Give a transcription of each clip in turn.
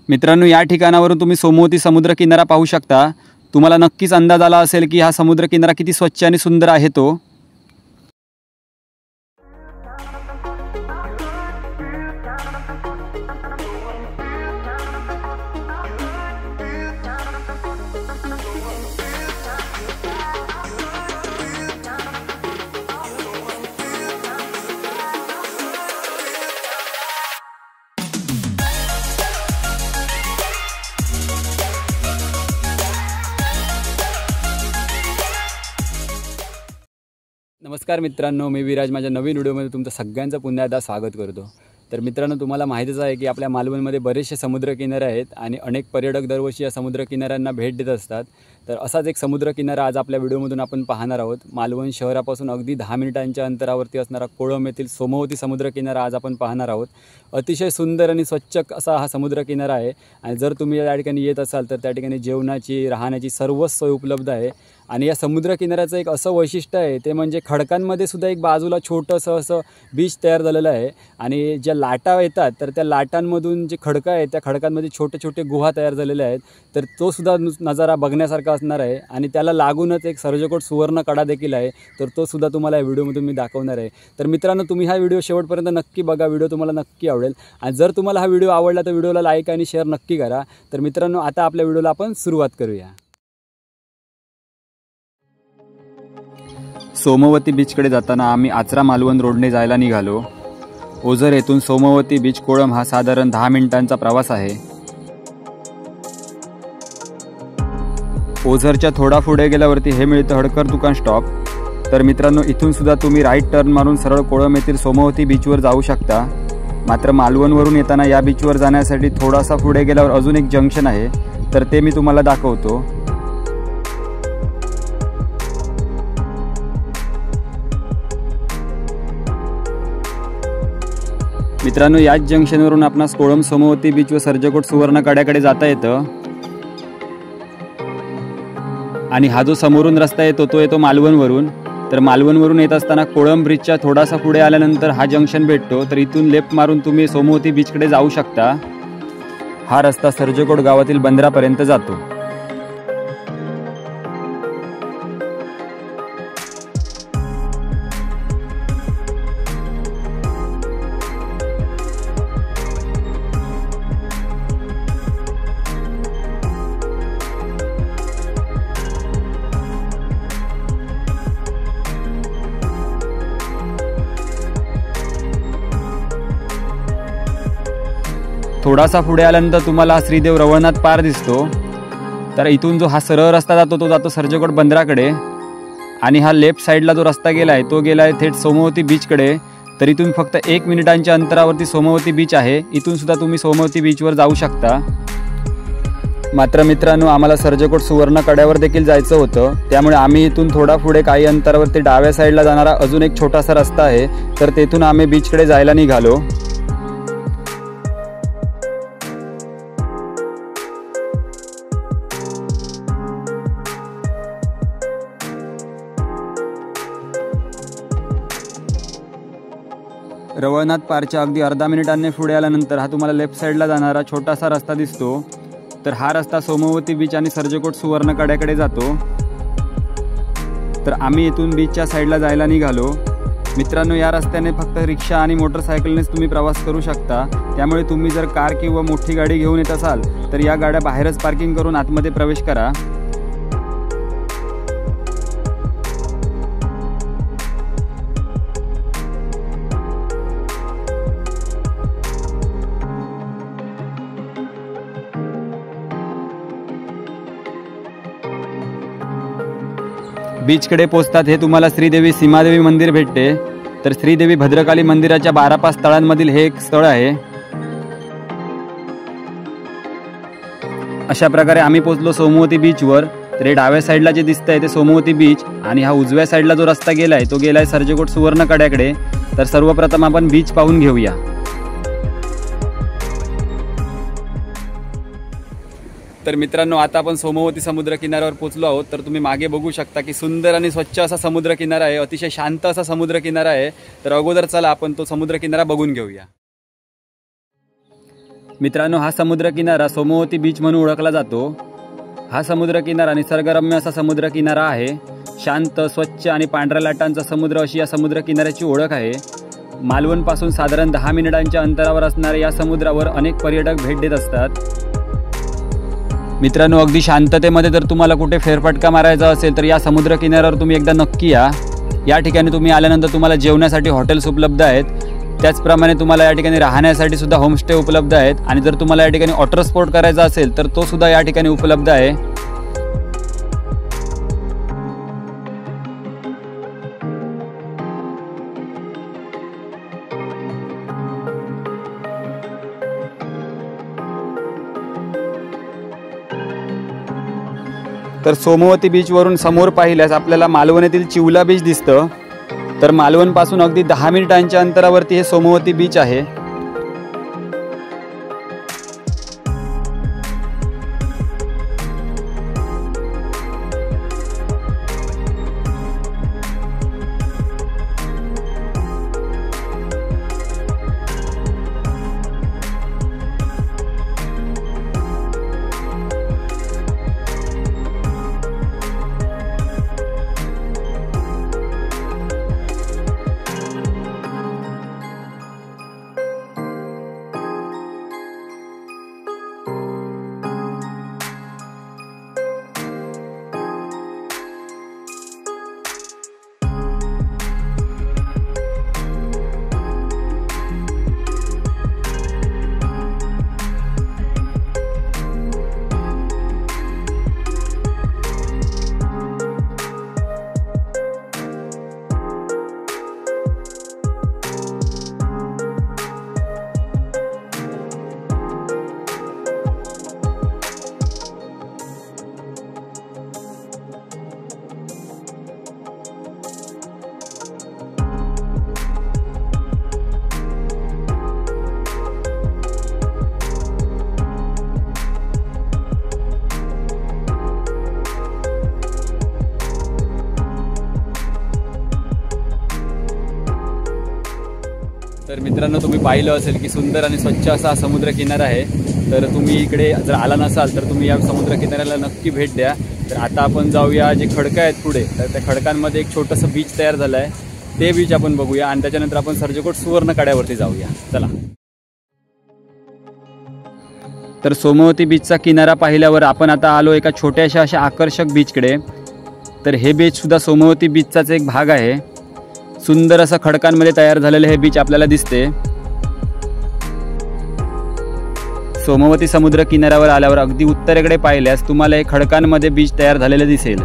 मित्रांनो, या ठिकाणावरून तुम्ही सोमवती समुद्रकिनारा पाहू शकता। तुम्हाला नक्कीच अंदाज आला असेल की हा समुद्रकिनारा किती स्वच्छ आणि सुंदर आहे तो। नमस्कार मित्रांनो, मी विराज माझ्या नवीन व्हिडिओमध्ये तुमचं सगळ्यांचं पुन्हा एकदा स्वागत करतो। तर मित्रांनो, तुम्हाला माहितीच आहे की आपल्या मालवणमध्ये बरेचसे समुद्रकिनारे आहेत आणि अनेक पर्यटक दरवर्षी या समुद्रकिनाऱ्यांना भेट देत असतात। तर असाच एक समुद्रकिनारा आज आपल्या व्हिडिओमधून आपण पाहणार आहोत। मालवण शहरापासून अगदी 10 मिनिटांच्या अंतरावरती असणारा कोळम येथील सोमवती समुद्रकिनारा आज आपण पाहणार आहोत। अतिशय सुंदर आणि स्वच्छ असा हा समुद्रकिनारा आहे आणि जर तुम्ही या ठिकाणी येत असाल तर त्या ठिकाणी जेवणाची, राहण्याची सर्व सोय उपलब्ध आहे। आणि या समुद्रकिनाऱ्याचं एक असं वैशिष्ट्य आहे ते म्हणजे खडकांमध्ये सुद्धा एक बाजूला छोटंसं असं बीच तयार झालेलं आहे आणि ज्या लाटा येतात तर त्या लाटांमधून जे खडकं आहे त्या खडकांमध्ये छोटे छोटे गुहा तयार झालेल्या आहेत। तर तो सुद्धा नजारा बघण्यासारखा असणार आहे आणि त्याला लागूनच एक सर्जकोट सुवर्ण कडा देखील आहे, तर तो सुद्धा तुम्हाला या व्हिडिओमधून मी दाखवणार आहे। तर मित्रांनो, तुम्ही हा व्हिडिओ शेवटपर्यंत नक्की बघा, व्हिडिओ तुम्हाला नक्की आवडेल आणि जर तुम्हाला हा व्हिडिओ आवडला तर व्हिडिओला लाईक आणि शेअर नक्की करा। तर मित्रांनो, आता आपल्या व्हिडिओला आपण सुरुवात करूया। सोमवती बीचकडे जाताना आम्ही आचरा मालवण रोडने जायला निघालो। ओझर येथून सोमवती बीच कोळम हा साधारण 10 मिनिटांचा प्रवास आहे। ओझरच्या थोडा पुढे गेल्यावरती हे मिळतं हडकर दुकान स्टॉप। तर मित्रांनो, इथून सुद्धा तुम्ही राईट टर्न मारून सरळ कोळम येथील सोमवती बीचवर जाऊ शकता। मात्र मालवणवरून येताना या बीचवर जाण्यासाठी थोडासा पुढे गेल्यावर अजून एक जंक्शन आहे, तर ते मी तुम्हाला दाखवतो। मित्रांनो, याच जंक्शनवरून आपणास कोळम सोमवती बीच व सर्जकोट सुवर्ण कड्याकडे जाता येतं आणि हा जो समोरून रस्ता येतो तो येतो मालवणवरून। तर मालवणवरून येत असताना कोळम ब्रिजच्या थोडासा पुढे आल्यानंतर हा जंक्शन भेटतो, तर इथून लेफ्ट मारून तुम्ही सोमवती बीचकडे जाऊ शकता। हा रस्ता सर्जकोट गावातील बंदरापर्यंत जातो। थोडासा पुढे आल्यानंतर तुम्हाला श्रीदेव रवळनाथ पार दिसतो। तर इथून जो हा सरळ रस्ता जातो तो जातो सर्जकोट बंदराकडे आणि हा लेफ्ट साईडला जो रस्ता गेलाय तो गेलाय थेट सोमवती बीचकडे। तर इथून फक्त 1 मिनिटांच्या अंतरावरती सोमवती बीच आहे। इथून सुद्धा तुम्ही सोमवती बीचवर जाऊ शकता। मात्र मित्रांनो, आम्हाला सर्जकोट सुवर्ण कड्यावर देखील जायचं होतं, त्यामुळे आम्ही इथून थोडा पुढे काही अंतरावरती डाव्या साईडला जाणारा अजून एक छोटासा रस्ता आहे, तर तेथून आम्ही बीचकडे जायला निघालो। रवळनाथ पारच्या अगदी अर्धा मिनिटांनी पुढे आल्यानंतर हा तुम्हाला लेफ्ट साईडला जाणारा छोटासा रस्ता दिसतो। तर हा रस्ता सोमवती बीच आणि सर्जकोट सुवर्ण कड्याकडे जातो। तर आम्ही इथून बीचच्या साईडला जायला निघालो। मित्रांनो, या रस्त्याने फक्त रिक्षा आणि मोटरसायकलनेच तुम्ही प्रवास करू शकता, त्यामुळे तुम्ही जर कार किंवा मोठी गाडी घेऊन येत असाल तर या गाड्या बाहेरच पार्किंग करून आतमध्ये प्रवेश करा। बीचकडे पोहोचतात हे तुम्हाला श्रीदेवी सीमादेवी मंदिर भेटते। तर श्रीदेवी भद्रकाली मंदिराच्या 12 स्थळांमधील हे एक स्थळ आहे। अशा प्रकारे आम्ही पोहोचलो सोमवती बीचवर। तर हे डाव्या साईडला जे दिसतंय ते सोमवती बीच आणि हा उजव्या साईडला जो रस्ता गेलाय तो गेलाय सर्जकोट सुवर्ण कड्याकडे। तर सर्वप्रथम आपण बीच पाहून घेऊया। तर मित्रांनो, आता आपण सोमवती समुद्र किनाऱ्यावर पोहोचलो आहोत। तर तुम्ही मागे बघू शकता की सुंदर आणि स्वच्छ असा समुद्र किनारा आहे, अतिशय शांत असा समुद्र किनारा आहे। तर अगोदर चला आपण तो समुद्र किनारा बघून घेऊया। मित्रांनो, हा समुद्रकिनारा सोमवती बीच म्हणून ओळखला जातो। हा समुद्रकिनारा निसर्गरम्य असा समुद्रकिनारा आहे। शांत, स्वच्छ आणि पांढऱ्या लाटांचा समुद्र अशी या समुद्रकिनाऱ्याची ओळख आहे। मालवणपासून साधारण 10 मिनिटांच्या अंतरावर असणाऱ्या या समुद्रावर अनेक पर्यटक भेट देत असतात। मित्रांनो, अगदी शांततेमध्ये जर तुम्हाला कुठे फेरफटका मारायचा असेल तर या समुद्रकिनाऱ्यावर तुम्ही एकदा नक्की या। या ठिकाणी तुम्ही आल्यानंतर तुम्हाला जेवण्यासाठी हॉटेल्स उपलब्ध आहेत। त्याचप्रमाणे तुम्हाला या ठिकाणी राहण्यासाठी सुद्धा होमस्टे उपलब्ध आहेत आणि जर तुम्हाला या ठिकाणी वॉटर स्पोर्ट करायचा असेल तर तो सुद्धा या ठिकाणी उपलब्ध आहे। तर सोमवती बीचवरून समोर पाहिल्यास आपल्याला मालवण येथील चिवला बीच दिसतं। तर मालवणपासून अगदी 10 मिनिटांच्या अंतरावरती हे सोमवती बीच आहे। तर मित्रांनो, तुम्ही पाहिलं असेल की सुंदर आणि स्वच्छ असा समुद्र किनारा आहे। तर तुम्ही इकडे जर आला नसाल तर तुम्ही या समुद्र किनाऱ्याला नक्की भेट द्या। तर आता आपण जाऊया, जे खडकं आहेत पुढे, तर त्या खडकांमध्ये एक छोटंसं बीच तयार झालं आहे, ते बीच आपण बघूया आणि त्याच्यानंतर आपण सर्जकोट सुवर्ण कड्यावरती जाऊया। चला। तर सोमवती बीचचा किनारा पाहिल्यावर आपण आता आलो एका छोट्याशा अशा आकर्षक बीचकडे। तर हे बीच सुद्धा सोमवती बीचचाच एक भाग आहे। सुंदर असं खडकांमध्ये तयार झालेले हे बीच आपल्याला दिसते। सोमवती समुद्र किनाऱ्यावर आल्यावर अगदी उत्तरेकडे पाहिल्यास तुम्हाला हे खडकांमध्ये बीच तयार झालेले दिसेल।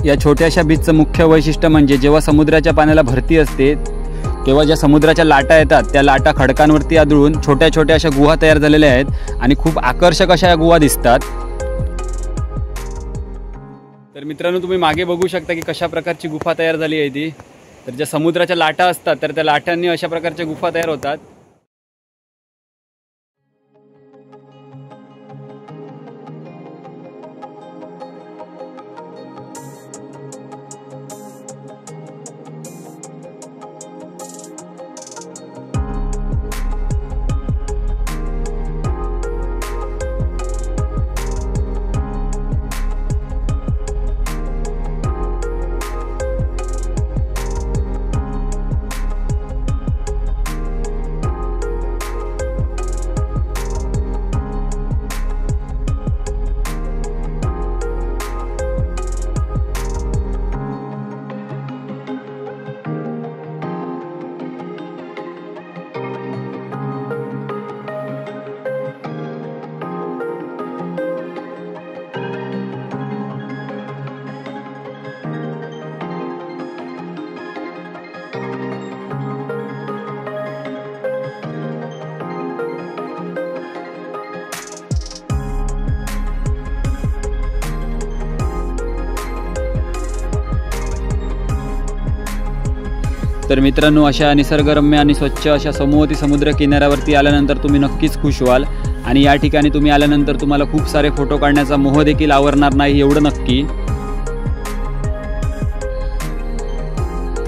या छोट्याशा बीचचं मुख्य वैशिष्ट्य म्हणजे जेव्हा समुद्राच्या पाण्याला भरती असते तेव्हा ज्या समुद्राच्या लाटा येतात त्या लाटा खडकांवरती आदळून छोट्या छोट्या अशा गुहा तयार झालेल्या आहेत आणि खूप आकर्षक अशा या गुहा दिसतात। तर मित्रांनो, तुम्ही मागे बघू शकता की कशा प्रकारची गुफा तयार झाली आहे ती। तर ज्या समुद्राच्या लाटा असतात तर त्या लाटांनी अशा प्रकारच्या गुफा तयार होतात। तर मित्रांनो, अशा निसर्गरम्य आणि स्वच्छ अशा सोमवती समुद्र किनाऱ्यावरती आल्यानंतर तुम्ही नक्कीच खुश व्हाल आणि या ठिकाणी तुम्ही आल्यानंतर तुम्हाला खूप सारे फोटो काढण्याचा मोह देखील आवरणार नाही, एवढं नक्की।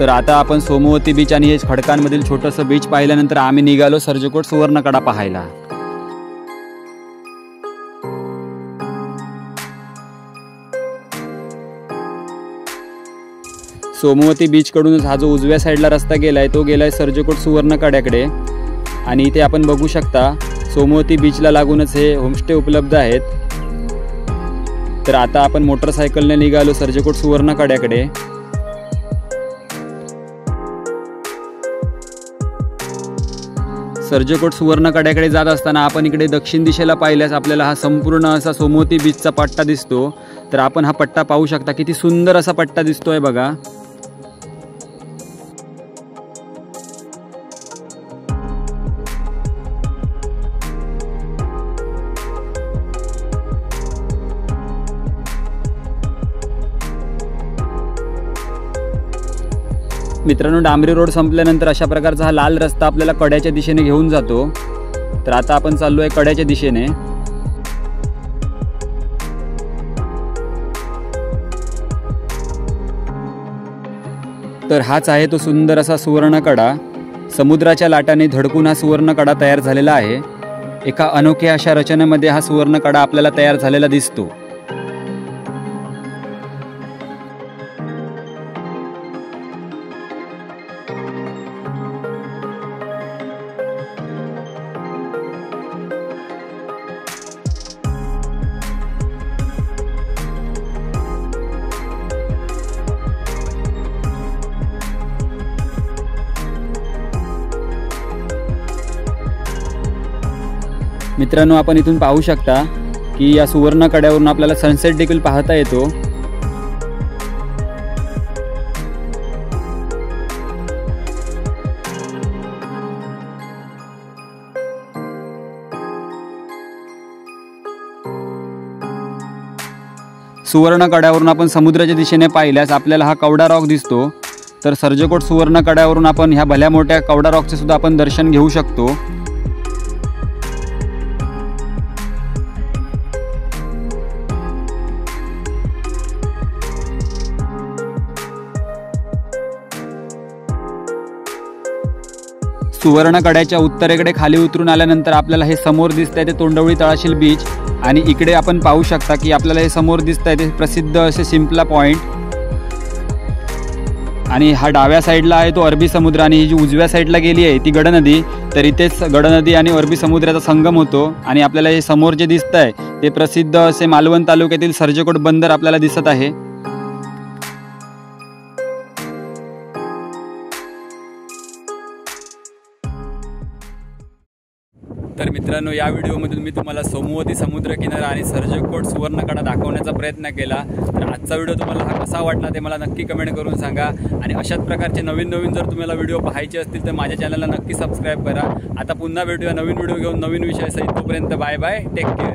तर आता आपण सोमवती बीच आणि हे खडकांमधील छोटंसं बीच पाहिल्यानंतर आम्ही निघालो सर्जकोट सुवर्णकडा पाहायला। सोमवती बीच कडूनच हा जो उजव्या साईडला रस्ता गेलाय तो गेलाय सर्जकोट सुवर्णकड्याकडे आणि इथे आपण बघू शकता सोमवती बीचला लागूनच हे होमस्टे उपलब्ध आहेत। तर आता आपण मोटरसायकलने निघालो सर्जकोट सुवर्णकड्याकडे। सर्जकोट सुवर्णकड्याकडे जात असताना आपण इकडे दक्षिण दिशेला पाहिल्यास आपल्याला हा संपूर्ण असा सोमवती बीचचा पट्टा दिसतो। तर आपण हा पट्टा पाहू शकता, किती सुंदर असा पट्टा दिसतोय बघा। मित्रांनो, डांबरी रोड संपल्यानंतर अशा प्रकारचा हा लाल रस्ता आपल्याला कड्याच्या दिशेने घेऊन जातो। तर आता आपण चाललो आहे कड्याच्या दिशेने। तर हाच आहे तो सुंदर असा सुवर्णकडा। समुद्राच्या लाटाने धडकून हा सुवर्णकडा तयार झालेला आहे। एका अनोख्या अशा रचनेमध्ये हा सुवर्णकडा आपल्याला तयार झालेला दिसतो। मित्रांनो, आपण इथून पाहू शकता की या सुवर्ण कड्यावरून आपल्याला सनसेट देखील पाहता येतो। सुवर्ण कड्यावरून आपण समुद्राच्या दिशेने पाहिल्यास आपल्याला हा कवडा रॉक दिसतो। तर सर्जकोट सुवर्ण कड्यावरून आपण ह्या भल्या मोठ्या कवडा रॉकचे सुद्धा आपण दर्शन घेऊ शकतो। सुवर्ण कड्याच्या उत्तरेकडे खाली उतरून आल्यानंतर आपल्याला हे समोर दिसतंय ते तोंडवळी तळाशील बीच आणि इकडे आपण पाहू शकता की आपल्याला हे समोर दिसतंय ते प्रसिद्ध असे शिंपला पॉइंट आणि हा डाव्या साईडला आहे तो अरबी समुद्र आणि ही जी उजव्या साईडला गेली आहे ती गडनदी। तर इथेच गडनदी आणि अरबी समुद्राचा संगम होतो आणि आपल्याला हे समोर जे दिसतंय ते प्रसिद्ध असे मालवण तालुक्यातील सर्जकोट बंदर आपल्याला दिसत आहे। तर मित्रांनो, या व्हिडिओमधून मी तुम्हाला सोमवती समुद्रकिनारा आणि सर्जकोट सुवर्णकडा दाखवण्याचा प्रयत्न केला। तर आजचा व्हिडिओ तुम्हाला हा कसा वाटला ते मला नक्की कमेंट करून सांगा आणि अशाच प्रकारचे नवीन जर तुम्हाला व्हिडिओ पाहायचे असतील तर माझ्या चॅनलला नक्की सबस्क्राईब करा। आता पुन्हा भेटूया नवीन व्हिडिओ घेऊन नवीन विषयासहित। तोपर्यंत बाय बाय, टेक केअर।